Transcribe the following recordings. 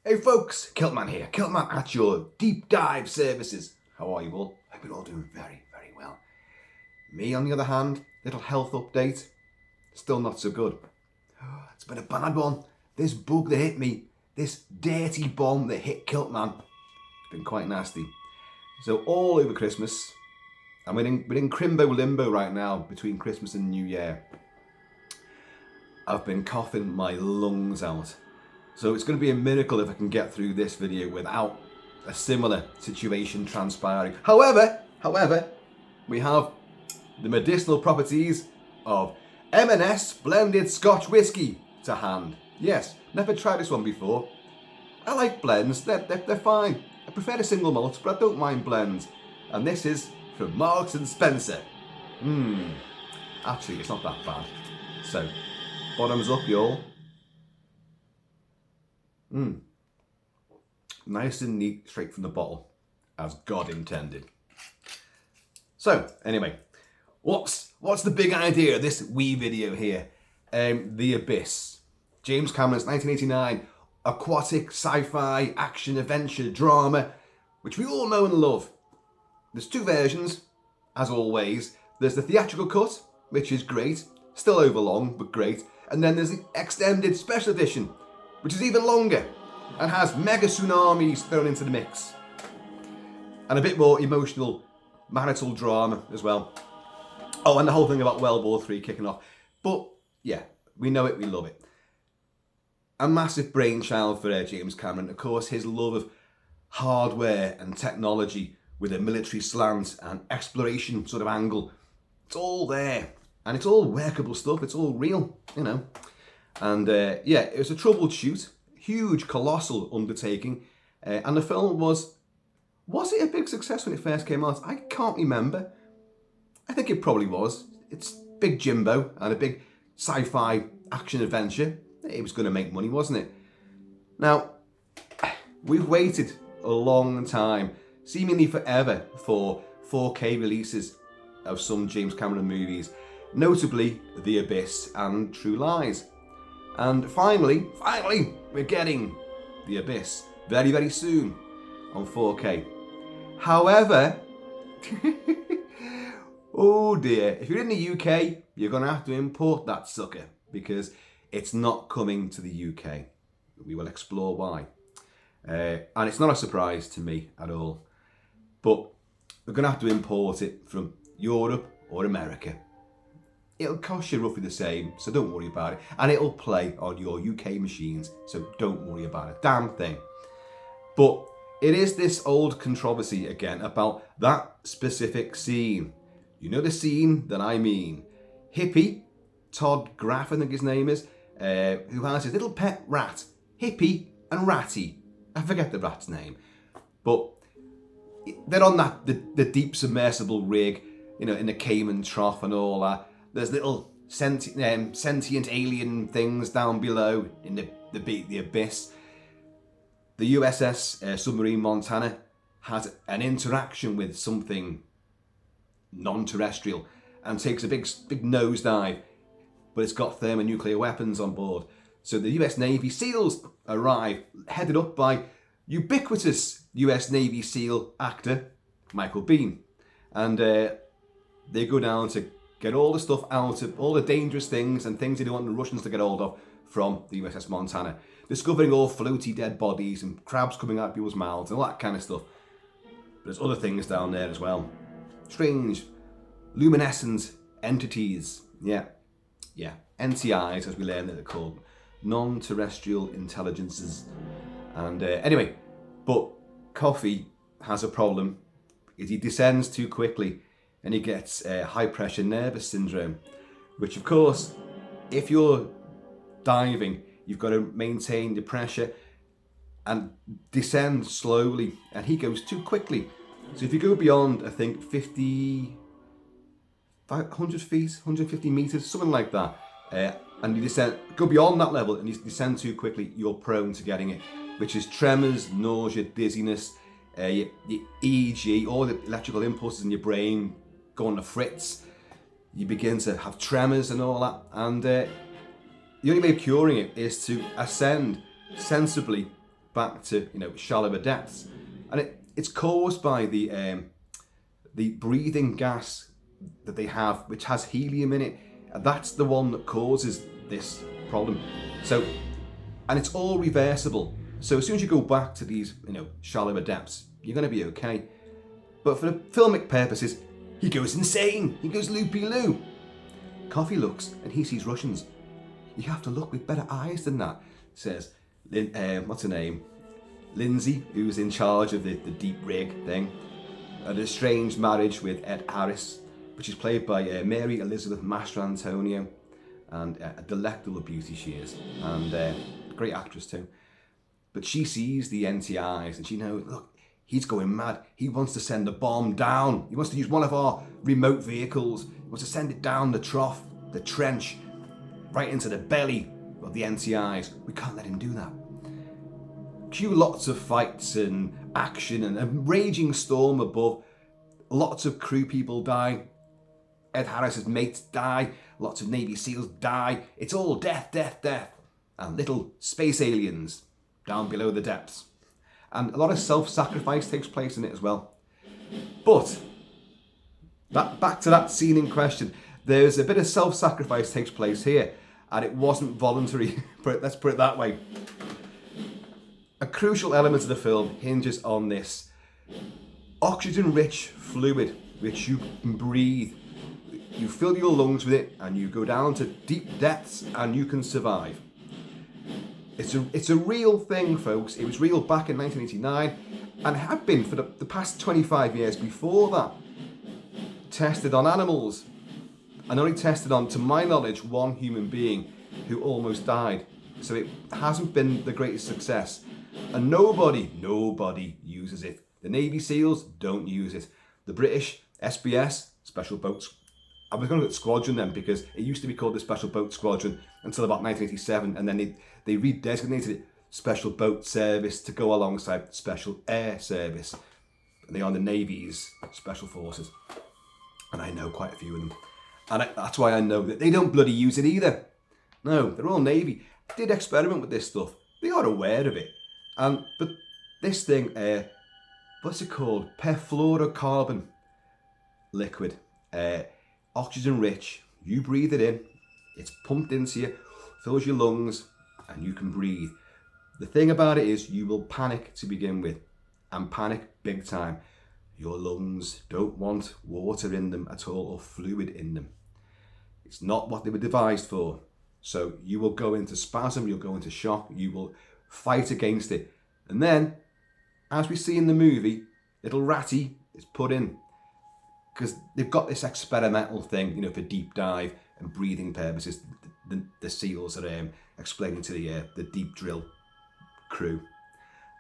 Hey folks, Kilt-Man here. Kilt-Man at your deep dive services. How are you all? I hope you're all doing very, very well. Me, on the other hand, little health update, still not so good. It's been a bad one. This bug that hit me, this dirty bomb that hit Kilt-Man, it's been quite nasty. So all over Christmas, and we're in crimbo limbo right now between Christmas and New Year. I've been coughing my lungs out. So it's going to be a miracle if I can get through this video without a similar situation transpiring. However, we have the medicinal properties of M&S blended Scotch whiskey to hand. Yes, never tried this one before. I like blends, they're fine. I prefer the single malt, but I don't mind blends. And this is from Marks and Spencer. Actually, it's not that bad. So, bottoms up, y'all. Nice and neat, straight from the bottle, as God intended. So, anyway, what's the big idea of this wee video here? The Abyss. James Cameron's 1989 aquatic sci-fi action adventure drama, which we all know and love. There's two versions, as always. There's the theatrical cut, which is great, still overlong, but great. And then there's the extended special edition, which is even longer and has mega tsunamis thrown into the mix. And a bit more emotional marital drama as well. Oh, and the whole thing about World War III kicking off. But yeah, we know it, we love it. A massive brainchild for James Cameron. Of course, his love of hardware and technology with a military slant and exploration sort of angle. It's all there. And it's all workable stuff. It's all real, you know. And yeah, it was a troubled shoot, huge, colossal undertaking. And the film was it a big success when it first came out? I can't remember. I think it probably was. It's big Jimbo and a big sci-fi action adventure. It was going to make money, wasn't it? Now, we've waited a long time, seemingly forever, for 4K releases of some James Cameron movies, notably The Abyss and True Lies. And finally, we're getting The Abyss very, very soon on 4K. However, oh dear, if you're in the UK, you're going to have to import that sucker because it's not coming to the UK. We will explore why. And it's not a surprise to me at all. But we're going to have to import it from Europe or America. It'll cost you roughly the same, so don't worry about it. And it'll play on your UK machines, so don't worry about a damn thing. But it is this old controversy again about that specific scene. You know the scene that I mean. Hippie, Todd Graff, I think his name is, who has his little pet rat, Hippie and Ratty. I forget the rat's name. But they're on the deep submersible rig, you know, in the Cayman Trough and all that. There's little sentient alien things down below in the abyss. The USS submarine Montana has an interaction with something non-terrestrial and takes a big nosedive, but it's got thermonuclear weapons on board. So the US Navy SEALs arrive, headed up by ubiquitous US Navy SEAL actor Michael Biehn, and they go down to get all the stuff out of, all the dangerous things and things they don't want the Russians to get hold of from the USS Montana. Discovering all floaty dead bodies and crabs coming out of people's mouths and all that kind of stuff. But there's other things down there as well. Strange, luminescent entities. Yeah. NTIs, as we learn that they're called. Non-terrestrial intelligences. And anyway, but Coffee has a problem. He descends too quickly. And he gets high pressure nervous syndrome, which of course, if you're diving, you've got to maintain the pressure and descend slowly, and he goes too quickly. So if you go beyond, I think 100 feet, 150 meters, something like that, and you go beyond that level and you descend too quickly, you're prone to getting it, which is tremors, nausea, dizziness, your EEG, all the electrical impulses in your brain go on the fritz. You begin to have tremors and all that, and the only way of curing it is to ascend sensibly back to shallower depths, and it's caused by the breathing gas that they have, which has helium in it, and that's the one that causes this problem. So, and it's all reversible. So as soon as you go back to these shallower depths, you're going to be okay. But for the filmic purposes, he goes insane. He goes loopy-loo. Coffee looks and he sees Russians. You have to look with better eyes than that, says what's her name? Lindsay, who's in charge of the deep rig thing. An estranged marriage with Ed Harris, which is played by Mary Elizabeth Mastrantonio, and a delectable beauty she is, and great actress too. But she sees the NTIs and she knows, look, he's going mad. He wants to send a bomb down. He wants to use one of our remote vehicles. He wants to send it down the trough, the trench, right into the belly of the NTIs. We can't let him do that. Cue lots of fights and action and a raging storm above. Lots of crew people die. Ed Harris's mates die. Lots of Navy SEALs die. It's all death, death, death. And little space aliens down below the depths. And a lot of self-sacrifice takes place in it as well. But back to that scene in question. There's a bit of self-sacrifice takes place here, and it wasn't voluntary. Let's put it that way. A crucial element of the film hinges on this oxygen-rich fluid which you can breathe. You fill your lungs with it and you go down to deep depths and you can survive. It's a real thing, folks. It was real back in 1989 and had been for the past 25 years before that. Tested on animals, and only tested on, to my knowledge, one human being who almost died. So it hasn't been the greatest success. And nobody uses it. The Navy SEALs don't use it. The British SBS, Special Boats, I was going to get Squadron then because it used to be called the Special Boat Squadron until about 1987, and then they redesignated it Special Boat Service to go alongside Special Air Service. And they are the Navy's Special Forces. And I know quite a few of them. And that's why I know that they don't bloody use it either. No, they're all Navy. Did experiment with this stuff. They are aware of it. But this thing, what's it called? Perfluorocarbon liquid. Oxygen rich. You breathe it in. It's pumped into you, fills your lungs, and you can breathe. The thing about it is you will panic to begin with, and panic big time. Your lungs don't want water in them at all, or fluid in them. It's not what they were devised for. So you will go into spasm, you'll go into shock, you will fight against it. And then, as we see in the movie, little Ratty is put in. Because they've got this experimental thing, for deep dive and breathing purposes. The SEALs are explaining to the deep drill crew.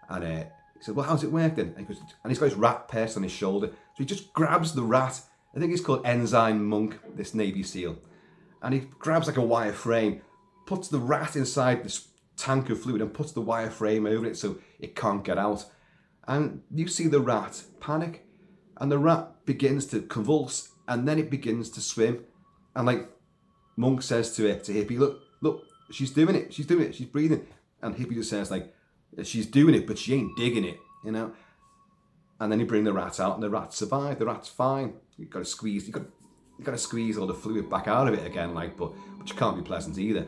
And he said, well, how's it work then? And he's got his rat perched on his shoulder. So he just grabs the rat. I think he's called Ensign Monk, this Navy SEAL. And he grabs like a wire frame, puts the rat inside this tank of fluid and puts the wire frame over it so it can't get out. And you see the rat panic. And the rat begins to convulse, and then it begins to swim. And like Monk says to Hippie, look, she's doing it, she's breathing. And Hippie just says like, she's doing it, but she ain't digging it, And then you bring the rat out, and the rat survived. The rat's fine. You've got to squeeze all the fluid back out of it again, but you can't be pleasant either.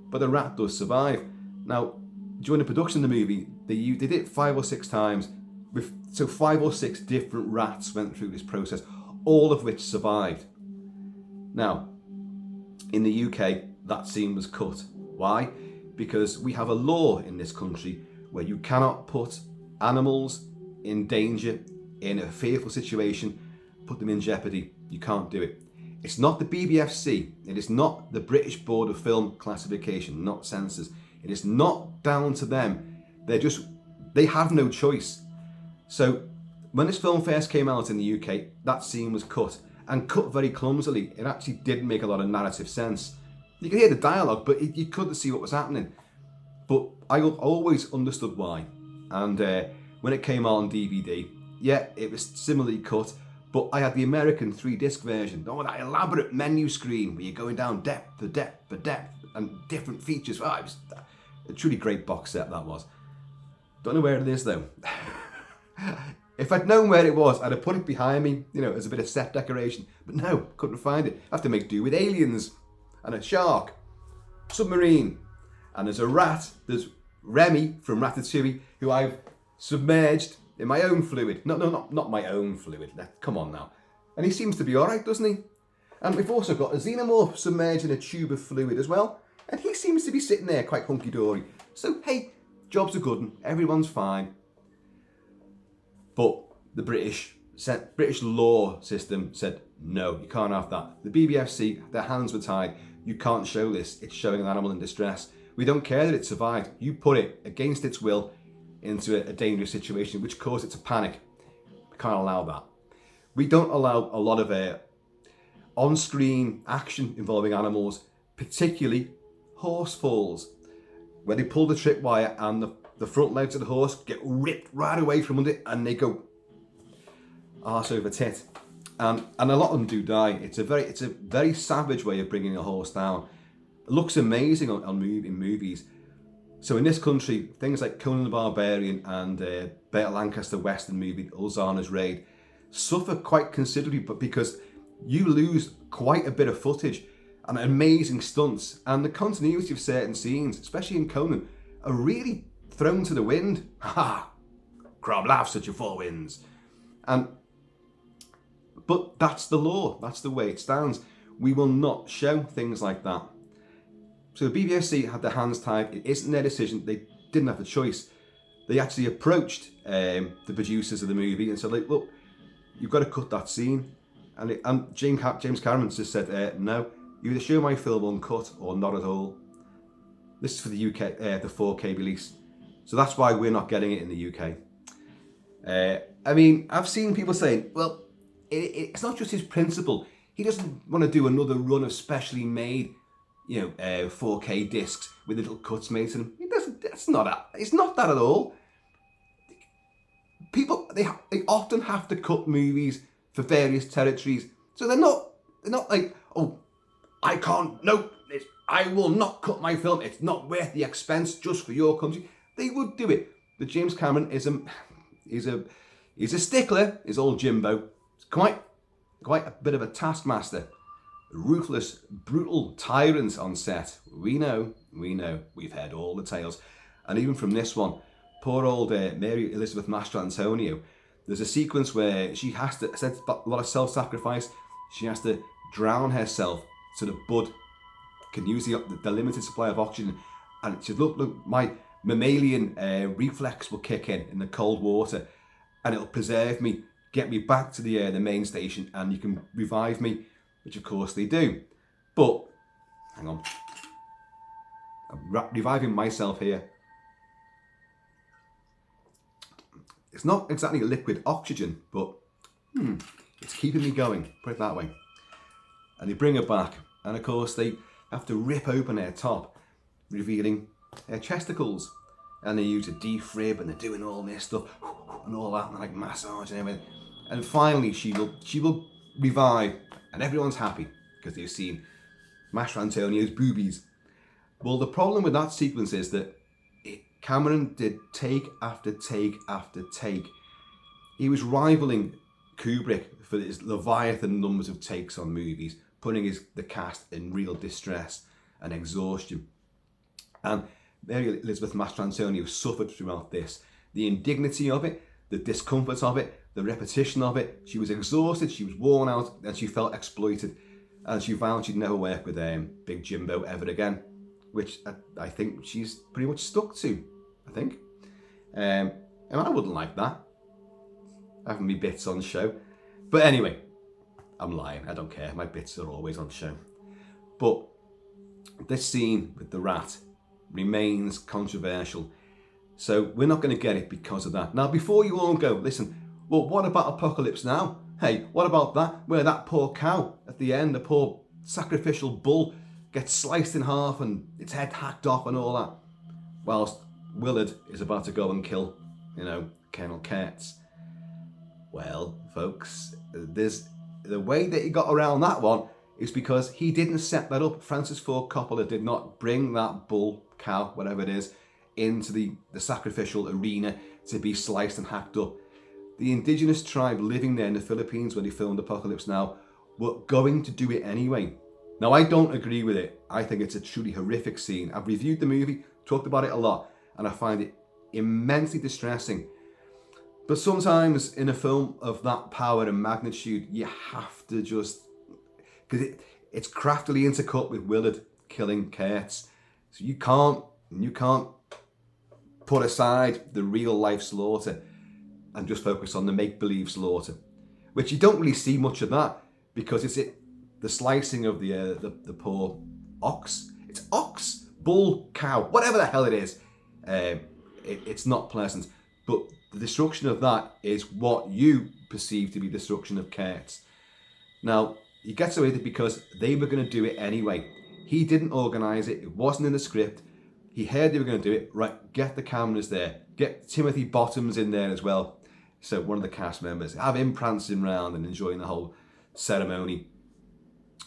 But the rat does survive. Now, during the production of the movie, they did it 5 or 6 times. So 5 or 6 different rats went through this process, all of which survived. Now, in the UK, that scene was cut. Why? Because we have a law in this country where you cannot put animals in danger, in a fearful situation, put them in jeopardy. You can't do it. It's not the BBFC. It is not the British Board of Film Classification, not censors. It is not down to them. They have no choice. So when this film first came out in the UK, that scene was cut, and cut very clumsily. It actually didn't make a lot of narrative sense. You could hear the dialogue, but you couldn't see what was happening. But I always understood why. And when it came out on DVD, yeah, it was similarly cut, but I had the American 3-disc version. Oh, that elaborate menu screen where you're going down depth for depth for depth and different features. Oh, it was a truly great box set, that was. Don't know where it is though. If I'd known where it was, I'd have put it behind me, you know, as a bit of set decoration. But no, couldn't find it. I have to make do with aliens and a shark, submarine, and there's a rat. There's Remy from Ratatouille, who I've submerged in my own fluid. Not my own fluid. Come on now. And he seems to be all right, doesn't he? And we've also got a xenomorph submerged in a tube of fluid as well. And he seems to be sitting there quite hunky-dory. So, hey, job's a good one. Everyone's fine. But the British law system said, no, you can't have that. The BBFC, their hands were tied. You can't show this. It's showing an animal in distress. We don't care that it survived. You put it against its will into a dangerous situation, which caused it to panic. We can't allow that. We don't allow a lot of on-screen action involving animals, particularly horse falls, where they pull the tripwire and the front legs of the horse get ripped right away from under it and they go arse over tit. And a lot of them do die. It's a very savage way of bringing a horse down. It looks amazing in movies. So in this country, things like Conan the Barbarian and Burt Lancaster Western movie Ulzana's Raid suffer quite considerably, but because you lose quite a bit of footage and amazing stunts, and the continuity of certain scenes, especially in Conan, are really thrown to the wind. Ha! Crab laughs at your four winds. But that's the law. That's the way it stands. We will not show things like that. So the BBFC had their hands tied. It isn't their decision. They didn't have the choice. They actually approached the producers of the movie and said, like, look, you've got to cut that scene. And James Cameron just said, no, you either show my film uncut or not at all. This is for the UK, the 4K release. So that's why we're not getting it in the UK. I mean, I've seen people saying, well, it's not just his principle. He doesn't want to do another run of specially made, 4K discs with little cuts made to them. He doesn't. That's not that. It's not that at all. People they often have to cut movies for various territories, so they're not like, oh, I can't. Nope. I will not cut my film. It's not worth the expense just for your country. They would do it. But James Cameron is a stickler. Is old Jimbo. It's quite a bit of a taskmaster. Ruthless, brutal tyrant on set. We know. We've heard all the tales. And even from this one, poor old Mary Elizabeth Mastrantonio, there's a sequence where she has to, a lot of self-sacrifice, she has to drown herself so the bud can use the limited supply of oxygen. And she said, look, my mammalian reflex will kick in the cold water and it'll preserve me, get me back to the main station, and you can revive me. Which of course they do. But, hang on. I'm reviving myself here. It's not exactly liquid oxygen, but it's keeping me going, put it that way. And they bring her back. And of course they have to rip open her top, revealing her chesticles. And they use a defrib and they're doing all this stuff and all that, and like massage and everything. And finally she will revive. And everyone's happy because they've seen Mastrantonio's boobies. Well, the problem with that sequence is that Cameron did take after take after take. He was rivaling Kubrick for his Leviathan numbers of takes on movies, putting the cast in real distress and exhaustion. And Mary Elizabeth Mastrantonio suffered throughout this. The indignity of it, the discomfort of it, the repetition of it. She was exhausted, she was worn out, and she felt exploited. And she vowed she'd never work with Big Jimbo ever again, which I think she's pretty much stuck to, I think. And I wouldn't like that, having me bits on show. But anyway, I'm lying, I don't care, my bits are always on show. But this scene with the rat remains controversial. So we're not going to get it because of that. Now, before you all go, listen, well, what about Apocalypse Now? Hey, what about that? Where that poor cow at the end, the poor sacrificial bull, gets sliced in half and its head hacked off and all that, whilst Willard is about to go and kill, Colonel Kurtz. Well, folks, the way that he got around that one is because he didn't set that up. Francis Ford Coppola did not bring that bull, cow, whatever it is, into the sacrificial arena to be sliced and hacked up. The indigenous tribe living there in the Philippines when they filmed Apocalypse Now were going to do it anyway. Now, I don't agree with it. I think it's a truly horrific scene. I've reviewed the movie, talked about it a lot, and I find it immensely distressing. But sometimes in a film of that power and magnitude, you have to just... because it's craftily intercut with Willard killing Kurtz. So you can't put aside the real life slaughter and just focus on the make-believe slaughter, which you don't really see much of that, because it's the slicing of the poor ox. It's ox, bull, cow, whatever the hell it is. It's not pleasant, but the destruction of that is what you perceive to be destruction of Kurtz. Now, he gets away with it because they were going to do it anyway. He didn't organise it. It wasn't in the script. He heard they were going to do it. Right, get the cameras there. Get Timothy Bottoms in there as well. So one of the cast members. Have him prancing around and enjoying the whole ceremony.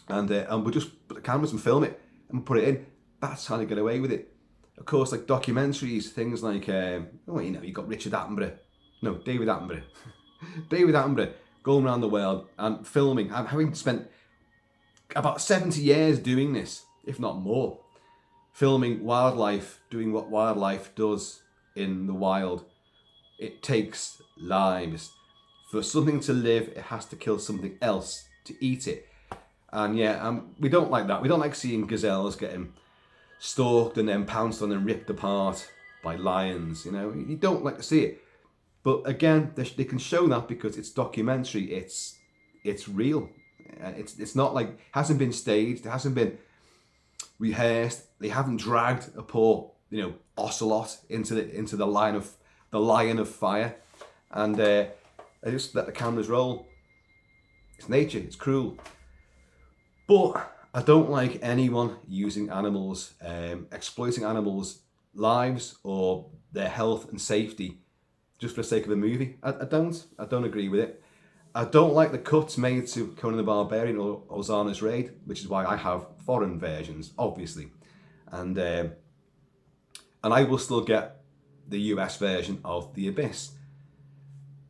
And we'll just put the cameras and film it and put it in. That's how they get away with it. Of course, like documentaries, things like, you got David Attenborough. David Attenborough going around the world and filming, and having spent about 70 years doing this, if not more, filming wildlife, doing what wildlife does in the wild. It takes lives. For something to live, it has to kill something else to eat it. And we don't like that. We don't like seeing gazelles getting stalked and then pounced on and ripped apart by lions. You don't like to see it. But again, they can show that because it's documentary. It's real. It's not like, it hasn't been staged. It hasn't been rehearsed. They haven't dragged a poor ocelot into the line of fire, and they just let the cameras roll. It's nature. It's cruel. But I don't like anyone using animals, exploiting animals' lives or their health and safety just for the sake of a movie. I don't agree with it. I don't like the cuts made to Conan the Barbarian or Ozana's Raid, which is why I have foreign versions, obviously. And I will still get the US version of The Abyss,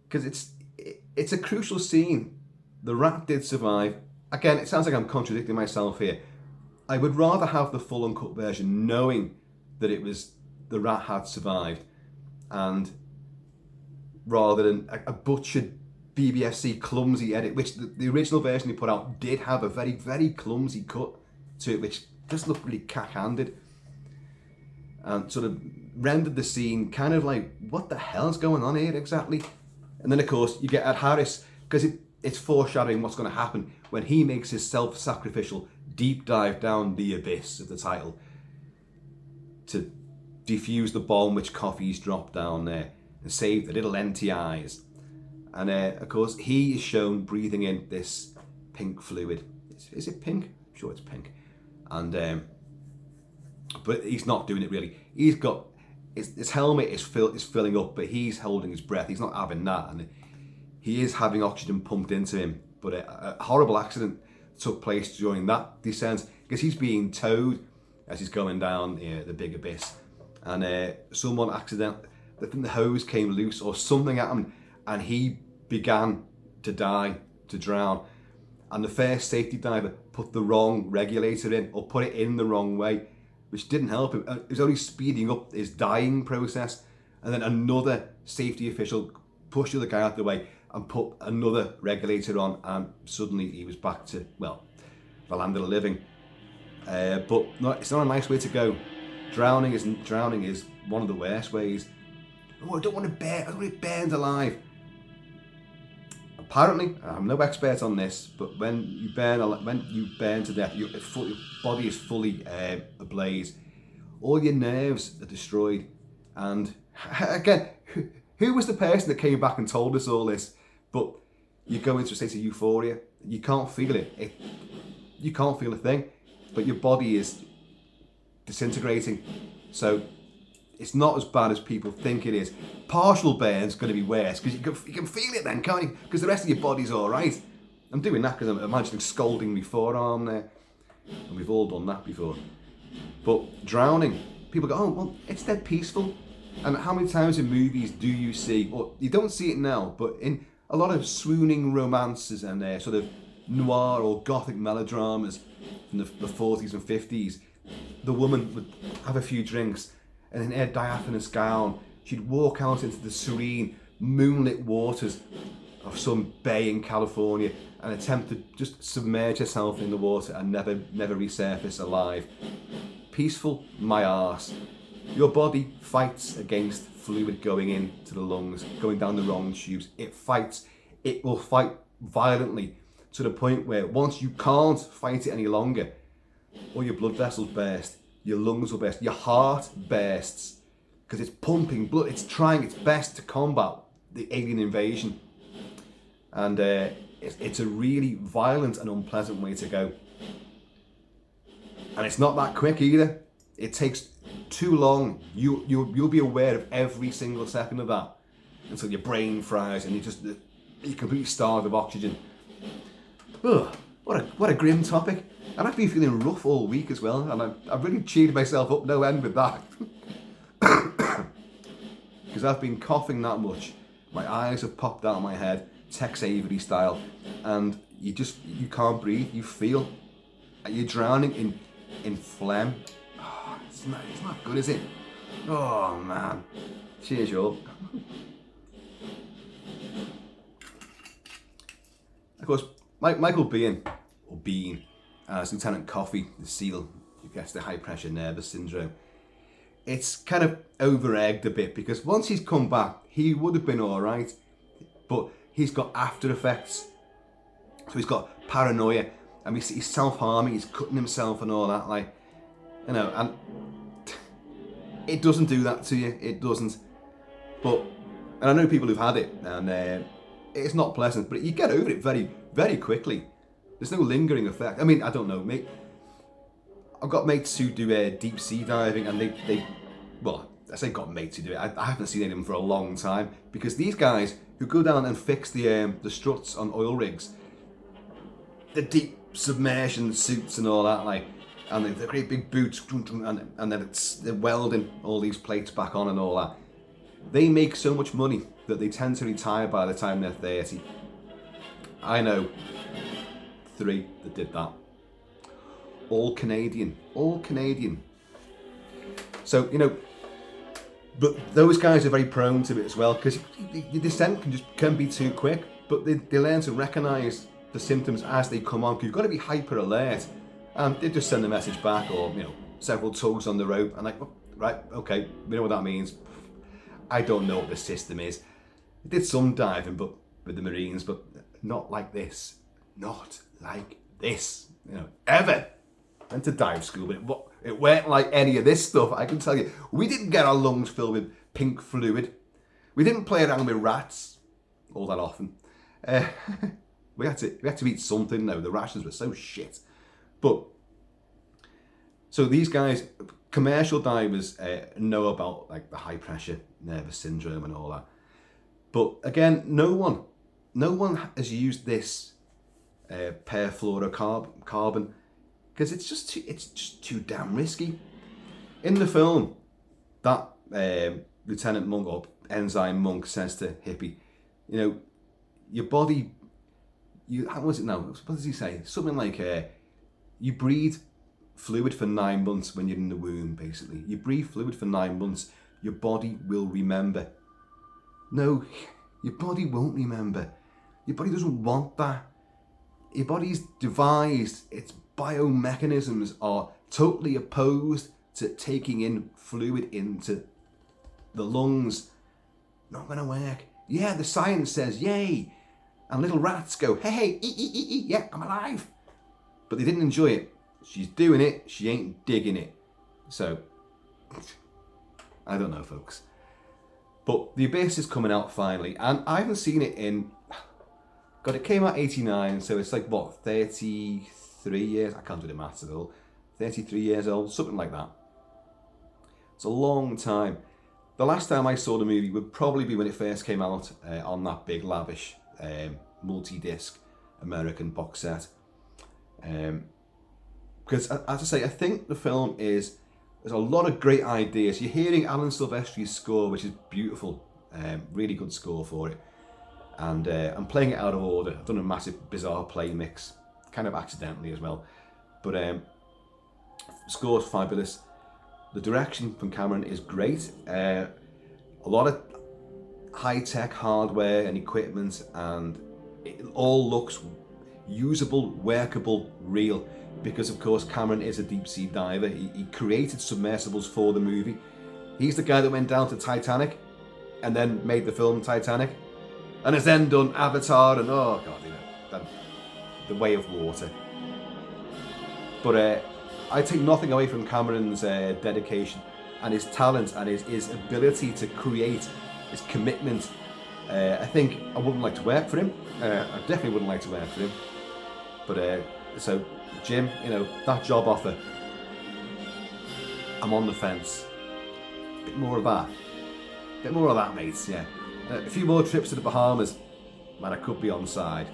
because it's a crucial scene. The rat did survive. Again, it sounds like I'm contradicting myself here. I would rather have the full uncut version, knowing that the rat had survived, and rather than a butchered BBFC clumsy edit, which the original version they put out did have a very, very clumsy cut to it, which just looked really cack-handed, and sort of rendered the scene kind of like, what the hell's going on here exactly? And then of course you get Ed Harris, because it's foreshadowing what's going to happen when he makes his self-sacrificial deep dive down the abyss of the title to defuse the bomb which Coffee's dropped down there and save the little NTIs. And of course he is shown breathing in this pink fluid. Is it pink? I'm sure it's pink. And but he's not doing it really. He's got his helmet is filling up, but he's holding his breath. He's not having that, and he is having oxygen pumped into him. But a horrible accident took place during that descent, because he's being towed as he's going down the big abyss, and someone accidentally, I think the hose came loose or something at him, and he began to drown. And the first safety diver put the wrong regulator in, or put it in the wrong way, which didn't help him. It was only speeding up his dying process. And then another safety official pushed the other guy out of the way and put another regulator on, and suddenly he was back to, the land of the living. But no, it's not a nice way to go. Drowning is one of the worst ways. Oh, I don't want to be burned alive. Apparently, I'm no expert on this, but when you burn to death, your body is fully ablaze. All your nerves are destroyed. And again, who was the person that came back and told us all this? But you go into a state of euphoria. You can't feel it. You can't feel a thing, but your body is disintegrating. So it's not as bad as people think it is. Partial burn's going to be worse, because you can feel it then, can't you? Because the rest of your body's all right. I'm doing that because I'm imagining scalding my forearm there, and we've all done that before. But drowning, people go, oh, well, it's dead peaceful. And how many times in movies do you see, or you don't see it now, but in a lot of swooning romances and sort of noir or gothic melodramas from the 40s and 50s, the woman would have a few drinks and in her diaphanous gown, she'd walk out into the serene, moonlit waters of some bay in California and attempt to just submerge herself in the water and never resurface alive. Peaceful, my arse. Your body fights against fluid going into the lungs, going down the wrong tubes. It fights. It will fight violently to the point where once you can't fight it any longer, all your blood vessels burst, your lungs will burst, your heart bursts, because it's pumping blood. It's trying its best to combat the alien invasion. And it's a really violent and unpleasant way to go. And it's not that quick either. It takes too long. You'll be aware of every single second of that until your brain fries and you're completely starved of oxygen. Ugh, what a grim topic. And I've been feeling rough all week as well, and I've really cheered myself up no end with that. Because I've been coughing that much. My eyes have popped out of my head, Tex Avery style, and you can't breathe. You feel you're drowning in phlegm. Oh, it's not good, is it? Oh man. Cheers, y'all. Of course, Michael Bean, as Lieutenant Coffey, the SEAL who gets the high pressure nervous syndrome, it's kind of over-egged a bit because once he's come back, he would have been alright, but he's got after effects. So he's got paranoia, and he's self-harming, he's cutting himself and all that, like, you know, and it doesn't do that to you, it doesn't. But, and I know people who've had it, and it's not pleasant, but you get over it very, very quickly. There's no lingering effect. I mean, I don't know, mate. I've got mates who do deep sea diving, and they well, I say got mates who do it. I haven't seen any of them for a long time, because these guys who go down and fix the struts on oil rigs, the deep submersion suits and all that, like, and the great big boots, and then they're welding all these plates back on and all that. They make so much money that they tend to retire by the time they're 30. I know 3 that did that. All Canadian. So, you know, but those guys are very prone to it as well, because the descent can be too quick, but they learn to recognise the symptoms as they come on, because you've got to be hyper alert, and they just send a message back, or, you know, several tugs on the rope, and like, oh, right, okay, we know what that means. I don't know what the system is. I did some diving, but with the Marines, but not like this. Not like this, you know, ever. Went to dive school, but it weren't like any of this stuff, I can tell you. We didn't get our lungs filled with pink fluid. We didn't play around with rats all that often. We had to eat something though. The rations were so shit. But so these guys, commercial divers, know about like the high pressure nervous syndrome and all that. But again, no one has used this perfluorocarbon, because it's just too damn risky. In the film, that Lieutenant Monk, or Ensign Monk, says to Hippie, you know, your body, how was it now? What does he say? Something like, you breathe fluid for 9 months when you're in the womb, basically. You breathe fluid for 9 months, your body will remember. No, your body won't remember. Your body doesn't want that. Your body's devised, its biomechanisms are totally opposed to taking in fluid into the lungs. Not gonna work. Yeah, the science says, yay. And little rats go, hey, yeah, I'm alive. But they didn't enjoy it. She's doing it, she ain't digging it. So, I don't know, folks. But The Abyss is coming out finally, and I haven't seen it in, God, it came out 89, so it's like, what, 33 years? I can't do the maths at all. 33 years old, something like that. It's a long time. The last time I saw the movie would probably be when it first came out on that big, lavish, multi-disc American box set. Because, as I say, I think the film is There's a lot of great ideas. You're hearing Alan Silvestri's score, which is beautiful. Really good score for it. And I'm playing it out of order. I've done a massive bizarre play mix, kind of accidentally as well. But score's fabulous. The direction from Cameron is great. A lot of high-tech hardware and equipment, and it all looks usable, workable, real. Because of course Cameron is a deep sea diver. He created submersibles for the movie. He's the guy that went down to Titanic and then made the film Titanic, and has then done Avatar and oh god, you know, The Way of Water. But I take nothing away from Cameron's dedication and his talent and his ability to create, his commitment. I think I wouldn't like to work for him. I definitely wouldn't like to work for him. But so Jim, you know, that job offer, I'm on the fence. Bit more of that, mates. Yeah, a few more trips to the Bahamas, man. I could be on side.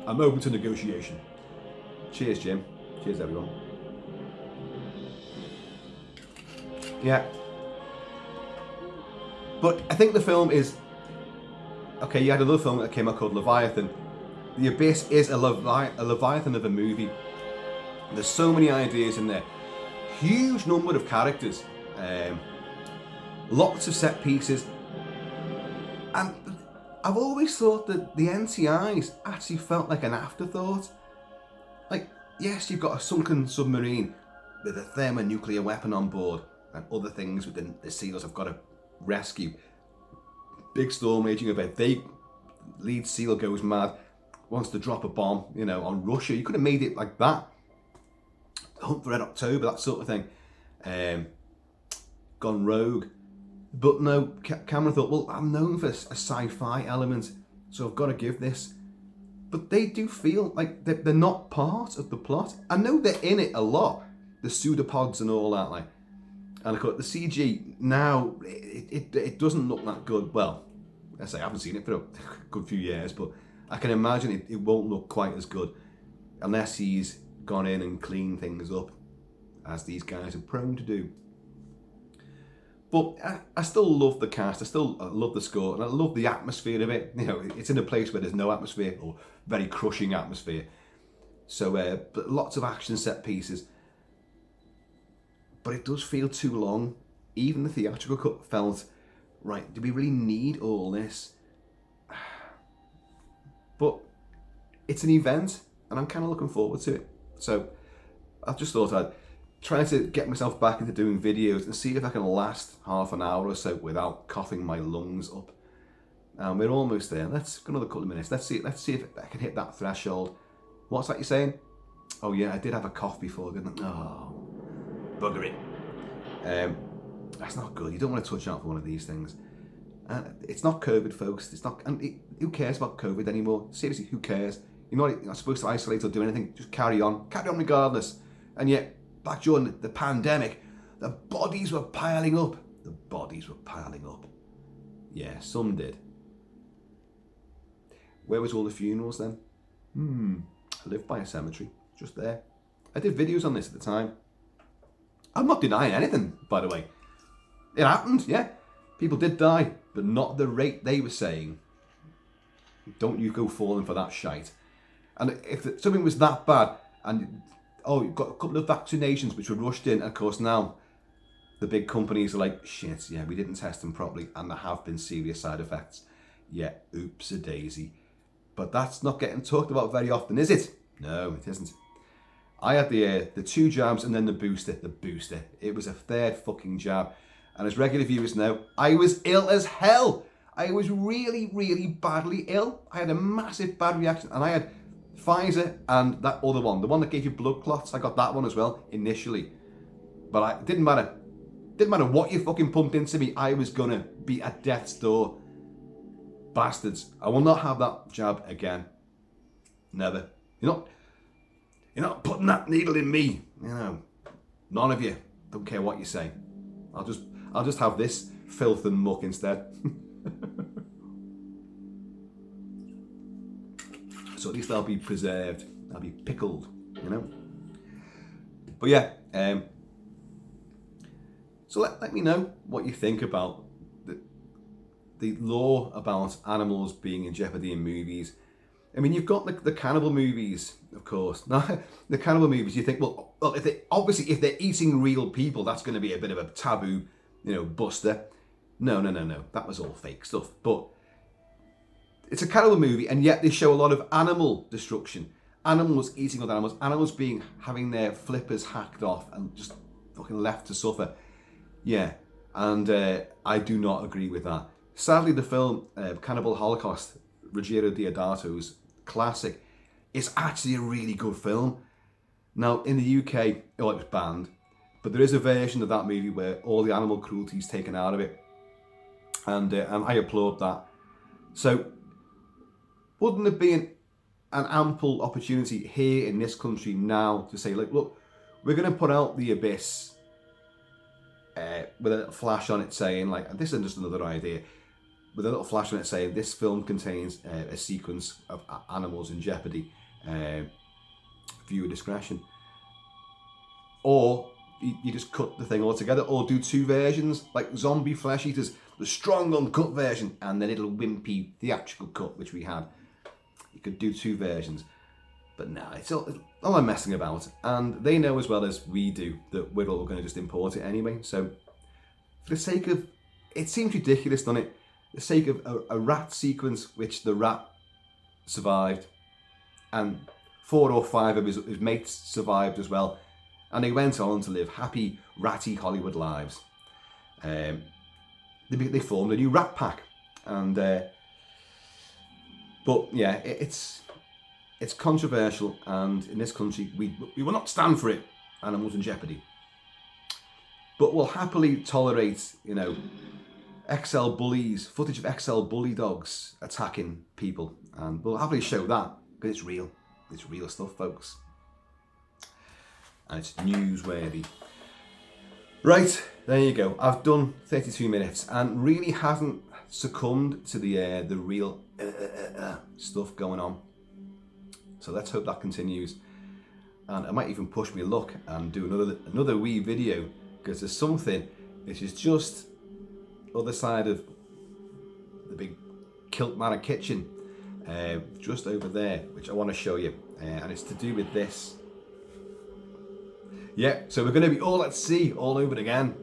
I'm open to negotiation. Cheers, Jim. Cheers, everyone. Yeah. But I think the film is okay. You had another film that came out called Leviathan. The Abyss is a Leviathan of a movie. There's so many ideas in there. Huge number of characters. Lots of set pieces. And I've always thought that the NTIs actually felt like an afterthought. Like, yes, you've got a sunken submarine with a thermonuclear weapon on board and other things within the SEALs have got to rescue. Big storm raging over. Lead SEAL goes mad, wants to drop a bomb, you know, on Russia. You could have made it like that. Hunt for Red October, that sort of thing. Gone rogue. But no, Cameron thought, well, I'm known for a sci-fi element, so I've got to give this. But they do feel like they're not part of the plot. I know they're in it a lot, the pseudopods and all that, like. And of course, the CG now, it doesn't look that good. Well, I say I haven't seen it for a good few years, but I can imagine it won't look quite as good unless he's gone in and cleaned things up, as these guys are prone to do. But I still love the cast, I love the score, and I love the atmosphere of it. You know, it's in a place where there's no atmosphere, or very crushing atmosphere. So, but lots of action set pieces. But it does feel too long. Even the theatrical cut felt, right, do we really need all this? But it's an event, and I'm kind of looking forward to it. So I just thought I'd try to get myself back into doing videos and see if I can last half an hour or so without coughing my lungs up. And we're almost there. Let's go another couple of minutes. Let's see if I can hit that threshold. What's that you're saying? Oh yeah, I did have a cough before, didn't I? Oh, bugger it. That's not good. You don't want to touch out for one of these things. It's not COVID, folks. It's not. And who cares about COVID anymore? Seriously, who cares? You're not supposed to isolate or do anything. Just carry on. Carry on regardless. And yet, back during the pandemic, the bodies were piling up. The bodies were piling up. Yeah, some did. Where was all the funerals then? I lived by a cemetery, just there. I did videos on this at the time. I'm not denying anything, by the way. It happened, yeah. People did die, but not at the rate they were saying. Don't you go falling for that shite. And if something was that bad, and you've got a couple of vaccinations which were rushed in, and of course now the big companies are like, shit, yeah, we didn't test them properly, and there have been serious side effects. Yeah, oops-a-daisy. But that's not getting talked about very often, is it? No, it isn't. I had the 2 jabs and then the booster. It was a third fucking jab. And as regular viewers know, I was ill as hell. I was really, really badly ill. I had a massive bad reaction. And I had Pfizer and that other one. The one that gave you blood clots. I got that one as well, initially. But it didn't matter. Didn't matter what you fucking pumped into me. I was going to be at death's door. Bastards. I will not have that jab again. Never. You're not putting that needle in me. You know, none of you. Don't care what you say. I'll just have this filth and muck instead. So at least I'll be preserved. I'll be pickled, you know. But yeah, so let me know what you think about the law about animals being in jeopardy in movies. I mean, you've got the cannibal movies, of course. Now, the cannibal movies, you think, well, if they're eating real people, that's going to be a bit of a taboo, buster. No. That was all fake stuff. But it's a cannibal movie, and yet they show a lot of animal destruction. Animals eating other animals, animals having their flippers hacked off and just fucking left to suffer. Yeah, and I do not agree with that. Sadly, the film Cannibal Holocaust, Ruggiero Deodato's classic, is actually a really good film. Now, in the UK, it was banned, but there is a version of that movie where all the animal cruelty is taken out of it, and I applaud that. So, wouldn't it be an ample opportunity here in this country now to say, like, look, we're going to put out The Abyss with a little flash on it saying, like, this is just another idea, with a little flash on it saying this film contains a sequence of animals in jeopardy, viewer discretion. Or you just cut the thing all together, or do two versions, like Zombie Flesh Eaters, the strong uncut version, and the little wimpy theatrical cut, which we had. You could do two versions. But no, it's all I'm messing about. And they know as well as we do that we're all going to just import it anyway. So for the sake of, it seems ridiculous, doesn't it? For the sake of a rat sequence, which the rat survived, and 4 or 5 of his mates survived as well. And they went on to live happy, ratty Hollywood lives. They formed a new rat pack. And but yeah, it's controversial, and in this country we will not stand for it. Animals in jeopardy, but we'll happily tolerate, XL bullies, footage of XL bully dogs attacking people, and we'll happily show that because it's real. It's real stuff, folks, and it's newsworthy. Right, there you go. I've done 32 minutes and really haven't succumbed to the real stuff going on. So let's hope that continues, and I might even push my luck and do another wee video, because there's something which is just other side of the big Kilt-Man kitchen, just over there, which I want to show you, and it's to do with this. Yeah, so we're going to be all at sea all over again.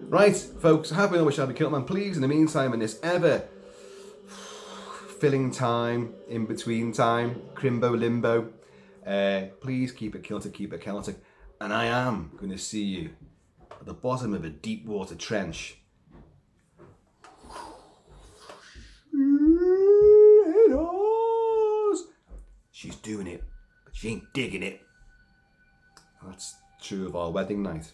Right, folks, I have been always Shadow Kilt-Man. Please, in the meantime, in this ever filling time, in between time, crimbo limbo, please keep it kilted, keep it Celtic, and I am going to see you at the bottom of a deep water trench. She's doing it, but she ain't digging it. That's true of our wedding night.